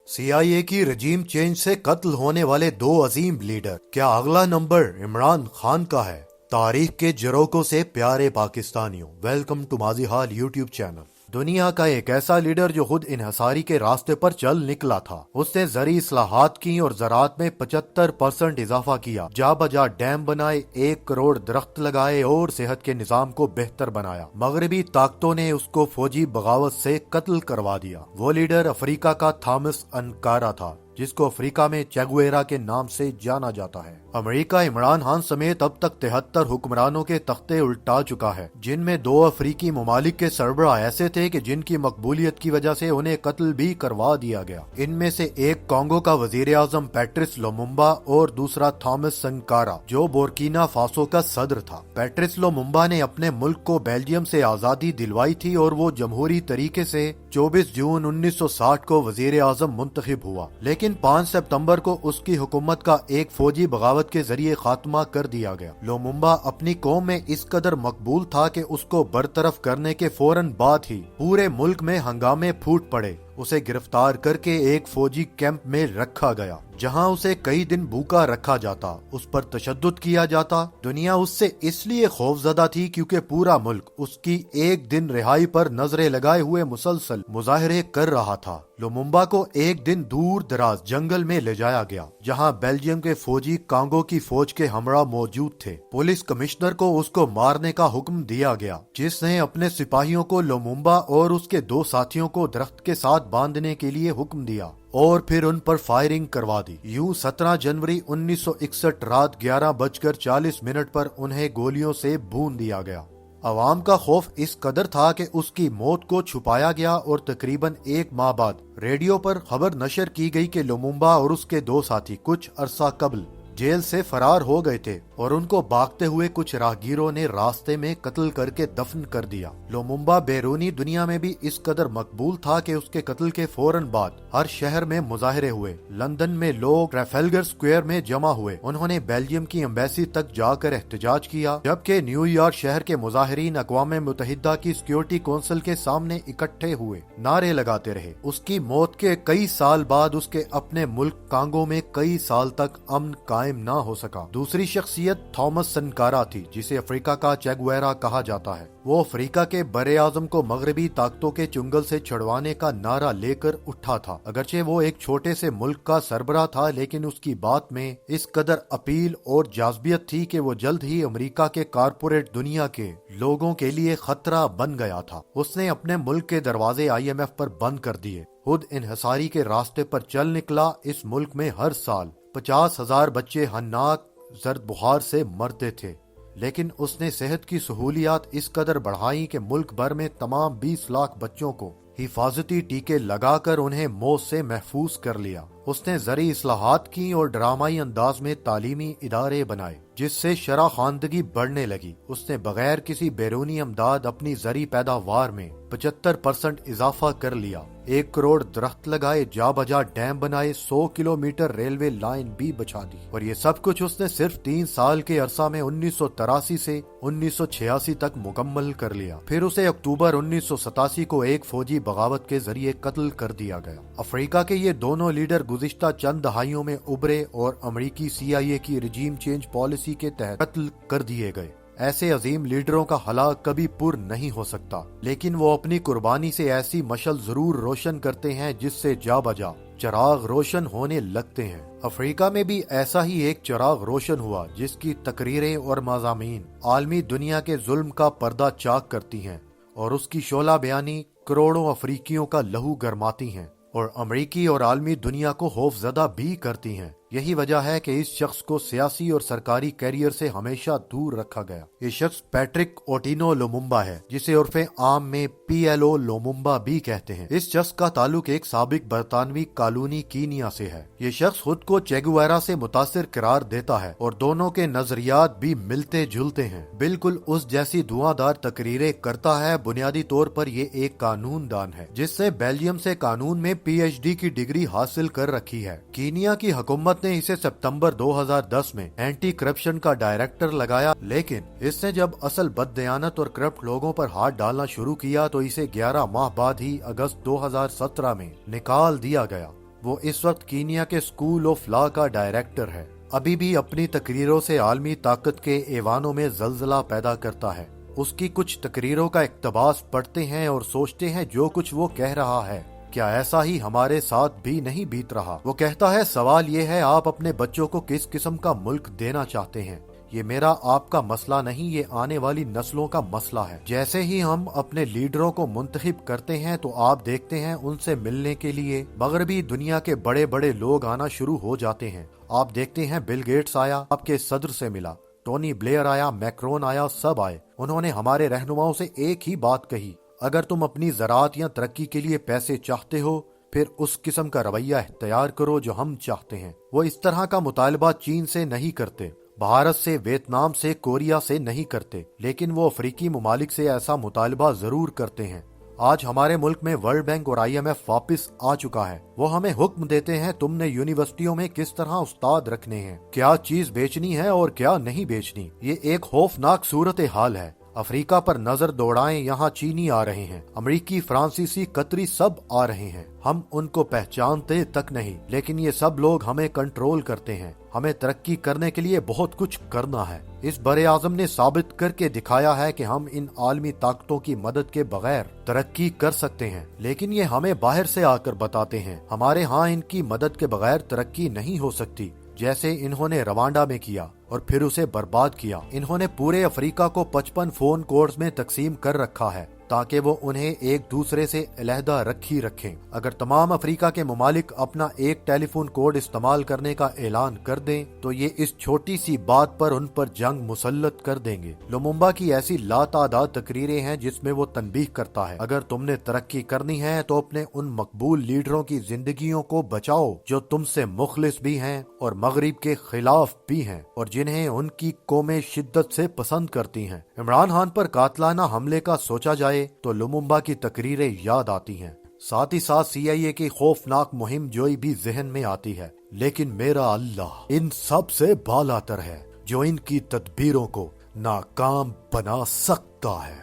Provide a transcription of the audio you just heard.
CIA की रजीम change से कत्ल होने वाले दो अजीम लीडर, क्या अगला नंबर इमरान खान का है? तारीख के झरोकों से प्यारे पाकिस्तानियों, वेलकम टू माजी हाल यूट्यूब चैनल। दुनिया का एक ऐसा लीडर जो खुद इन्हसारी के रास्ते पर चल निकला था। उसने ज़री इस्लाहात की और ज़राअत में 75% इजाफा किया, जा बजा डैम बनाए, 1 करोड़ दरख्त लगाए और सेहत के निजाम को बेहतर बनाया। मगरबी ताकतों ने उसको फौजी बगावत से कत्ल करवा दिया। वो लीडर अफ्रीका का थॉमस अंकारा था, जिसको अफ्रीका में चेगुवेरा के नाम से जाना जाता है। अमेरिका इमरान खान समेत अब तक 73 हुक्मरानों के तख्ते उल्टा चुका है, जिनमें 2 अफ्रीकी ममालिक के सरबराह ऐसे थे कि जिनकी मकबूलियत की वजह से उन्हें कत्ल भी करवा दिया गया। इनमें से एक कांगो का वजीर आजम पैट्रिस लुमुम्बा और दूसरा थॉमस संकारा, जो बुर्किना फासो का सदर था। पैट्रिस लुमुम्बा ने अपने मुल्क को बेल्जियम से आजादी दिलवाई थी और वो जमहूरी तरीके से 24 जून 1960 को वजीर आजम मुंतखब हुआ, लेकिन 5 सितंबर को उसकी हुकूमत का एक फौजी बगावत के जरिए खात्मा कर दिया गया। लुमुम्बा अपनी कौम में इस कदर मकबूल था कि उसको बरतरफ करने के फौरन बाद ही पूरे मुल्क में हंगामे फूट पड़े। उसे गिरफ्तार करके एक फौजी कैंप में रखा गया, जहां उसे कई दिन भूखा रखा जाता, उस पर तशद्दुद किया जाता। दुनिया उससे इसलिए खौफजदा थी क्योंकि पूरा मुल्क उसकी एक दिन रिहाई पर नजरें लगाए हुए मुसलसल मुजाहरे कर रहा था। लुमुम्बा को एक दिन दूर दराज जंगल में ले जाया गया, जहां बेल्जियम के फौजी कांगो की फौज के हमरा मौजूद थे। पुलिस कमिश्नर को उसको मारने का हुक्म दिया गया, जिसने अपने सिपाहियों को लुमुम्बा और उसके 2 साथियों को दरख्त के साथ बांधने के लिए हुक्म दिया और फिर उन पर फायरिंग करवा दी। यूं 17 जनवरी 1961 रात 11:40 पर उन्हें गोलियों से भून दिया गया। अवाम का खौफ इस कदर था कि उसकी मौत को छुपाया गया और तकरीबन 1 माह बाद रेडियो पर खबर नशर की गई कि लुमुम्बा और उसके 2 साथी कुछ अरसा कबल जेल से फरार हो गए थे और उनको भागते हुए कुछ राहगीरों ने रास्ते में कत्ल करके दफन कर दिया। लुमुम्बा बैरूनी दुनिया में भी इस कदर मकबूल था कि उसके कत्ल के फौरन बाद हर शहर में मुजाहरे हुए। लंदन में लोग ट्रैफलगर स्क्वायर में जमा हुए। उन्होंने बेल्जियम की एम्बेसी तक जाकर एहतजाज किया, जबकि न्यूयॉर्क शहर के मुजाहिरीन अक़वाम मुत्तहिदा की सिक्योरिटी काउंसिल के सामने इकट्ठे हुए नारे लगाते रहे। उसकी मौत के कई साल बाद उसके अपने मुल्क कांगो में कई साल तक अमन कायम ना हो सका। दूसरी शख्सियत थॉमस संकारा थी, जिसे अफ्रीका का चेगुवेरा कहा जाता है। वो अफ्रीका के बरे आजम को मगरबी ताकतों के चुंगल से छुड़वाने का नारा लेकर उठा था। अगरचे वो एक छोटे से मुल्क का सरबराह था, लेकिन उसकी बात में इस कदर अपील और जाज़बियत थी कि वो जल्द ही अमेरिका के कारपोरेट दुनिया के लोगों के लिए खतरा बन गया था। उसने अपने मुल्क के दरवाजे IMF पर बंद कर दिए, खुद इन्हसारी के रास्ते पर चल निकला। इस मुल्क में हर साल 50,000 बच्चे हन्नाक जर्द बुखार से मरते थे, लेकिन उसने सेहत की सहूलियात इस कदर बढ़ाई कि मुल्क भर में तमाम 20 लाख बच्चों को हिफाजती टीके लगाकर उन्हें मौत से महफूज कर लिया। उसने ज़री इस्लाहात की और ड्रामाई अंदाज में तालीमी इदारे बनाए, जिससे शरह खानदगी बढ़ने लगी। उसने बगैर किसी बैरूनी अमदाद अपनी ज़री पैदावार में 75% इजाफा कर लिया। 1 करोड़ दरख्त लगाए, जा बजा डैम बनाए, 100 किलोमीटर रेलवे लाइन भी बचा दी। और ये सब कुछ उसने सिर्फ 3 साल के अरसा में 1983 से 1986 तक मुकम्मल कर लिया। फिर उसे अक्टूबर 1987 को एक फौजी बगावत के जरिए कत्ल कर दिया गया। अफ्रीका के ये दोनों लीडर गुज़िश्ता चंद दहाइयों में उभरे और अमेरिकी CIA की रजीम चेंज पॉलिसी के तहत कत्ल कर दिए गए। ऐसे अजीम लीडरों का हलाक कभी पुर नहीं हो सकता, लेकिन वो अपनी कुर्बानी से ऐसी मशल जरूर रोशन करते हैं जिससे जा बजा चिराग रोशन होने लगते हैं। अफ्रीका में भी ऐसा ही एक चिराग रोशन हुआ, जिसकी तकरीरें और मज़ामीन आलमी दुनिया के जुल्म का पर्दा चाक करती हैं और उसकी शोला बयानी करोड़ों अफ्रीकियों का लहू गरमाती हैं और अमरीकी और आलमी दुनिया को खौफजदा भी करती हैं। यही वजह है कि इस शख्स को सियासी और सरकारी कैरियर से हमेशा दूर रखा गया। ये शख्स पैट्रिक ओटिनो लुमुम्बा है, जिसे उर्फे आम में PLO लुमुम्बा भी कहते हैं। इस शख्स का ताल्लुक एक साबिक बरतानवी कॉलोनी कीनिया से है। ये शख्स खुद को चेगुवेरा से मुतासिर करार देता है और दोनों के नजरियात भी मिलते जुलते हैं। बिल्कुल उस जैसी धुआंधार तकरीरें करता है। बुनियादी तौर पर ये एक कानून दान है, जिससे बेल्जियम से कानून में PhD की डिग्री हासिल कर रखी है। कीनिया की हुकूमत ने इसे सितंबर 2010 में एंटी करप्शन का डायरेक्टर लगाया, लेकिन इसने जब असल बददयानत और करप्ट लोगों पर हाथ डालना शुरू किया तो इसे 11 माह बाद ही अगस्त 2017 में निकाल दिया गया। वो इस वक्त कीनिया के स्कूल ऑफ लॉ का डायरेक्टर है। अभी भी अपनी तकरीरों से आलमी ताकत के ऐवानों में जलजला पैदा करता है। उसकी कुछ तकरीरों का इक्तबास पढ़ते हैं और सोचते हैं जो कुछ वो कह रहा है क्या ऐसा ही हमारे साथ भी नहीं बीत रहा। वो कहता है सवाल ये है आप अपने बच्चों को किस किस्म का मुल्क देना चाहते हैं। ये मेरा आपका मसला नहीं, ये आने वाली नस्लों का मसला है। जैसे ही हम अपने लीडरों को मुंतखब करते हैं तो आप देखते हैं उनसे मिलने के लिए मगरबी दुनिया के बड़े बड़े लोग आना शुरू हो जाते हैं। आप देखते हैं बिल गेट्स आया, आपके सदर से मिला, टोनी ब्लेयर आया, मैक्रोन आया, सब आए। उन्होंने हमारे रहनुमाओं से एक ही बात कही, अगर तुम अपनी ज़राअत या तरक्की के लिए पैसे चाहते हो फिर उस किस्म का रवैया तैयार करो जो हम चाहते हैं। वो इस तरह का मुतालबा चीन से नहीं करते, भारत से, वियतनाम से, कोरिया से नहीं करते, लेकिन वो अफ्रीकी ममालिक से ऐसा मुतालबा जरूर करते हैं। आज हमारे मुल्क में वर्ल्ड बैंक और IMF वापस आ चुका है। वो हमें हुक्म देते हैं तुमने यूनिवर्सिटियों में किस तरह उस्ताद रखने हैं, क्या चीज बेचनी है और क्या नहीं बेचनी। ये एक खौफनाक सूरत हाल है। अफ्रीका पर नजर दौड़ाएं, यहाँ चीनी आ रहे हैं, अमरीकी, फ्रांसीसी, कतरी सब आ रहे हैं। हम उनको पहचानते तक नहीं, लेकिन ये सब लोग हमें कंट्रोल करते हैं। हमें तरक्की करने के लिए बहुत कुछ करना है। इस बड़े आजम ने साबित करके दिखाया है कि हम इन आलमी ताकतों की मदद के बगैर तरक्की कर सकते हैं, लेकिन ये हमें बाहर से आकर बताते हैं हमारे यहाँ इनकी मदद के बगैर तरक्की नहीं हो सकती। जैसे इन्होंने रवांडा में किया और फिर उसे बर्बाद किया। इन्होंने पूरे अफ्रीका को 55 फोन कोड्स में तकसीम कर रखा है ताकि वो उन्हें एक दूसरे से अलहदा रखी रखें। अगर तमाम अफ्रीका के ममालिक अपना एक टेलीफोन कोड इस्तेमाल करने का ऐलान कर दें तो ये इस छोटी सी बात पर उन पर जंग मुसल्लत कर देंगे। लुमुम्बा की ऐसी लातादाद तकरीरें हैं जिसमें वो तनबीह करता है अगर तुमने तरक्की करनी है तो अपने उन मकबूल लीडरों की जिंदगियों को बचाओ जो तुमसे मुखलिस भी हैं और मगरिब के खिलाफ भी हैं और जिन्हें उनकी कौमें शिद्दत से पसंद करती हैं। इमरान खान पर कातलाना हमले का सोचा जाए तो लुमुम्बा की तकरीरें याद आती हैं। साथ ही साथ CIA की खौफनाक मुहिम जोई भी जहन में आती है। लेकिन मेरा अल्लाह इन सब से बालातर है जो इनकी तदबीरों को नाकाम बना सकता है।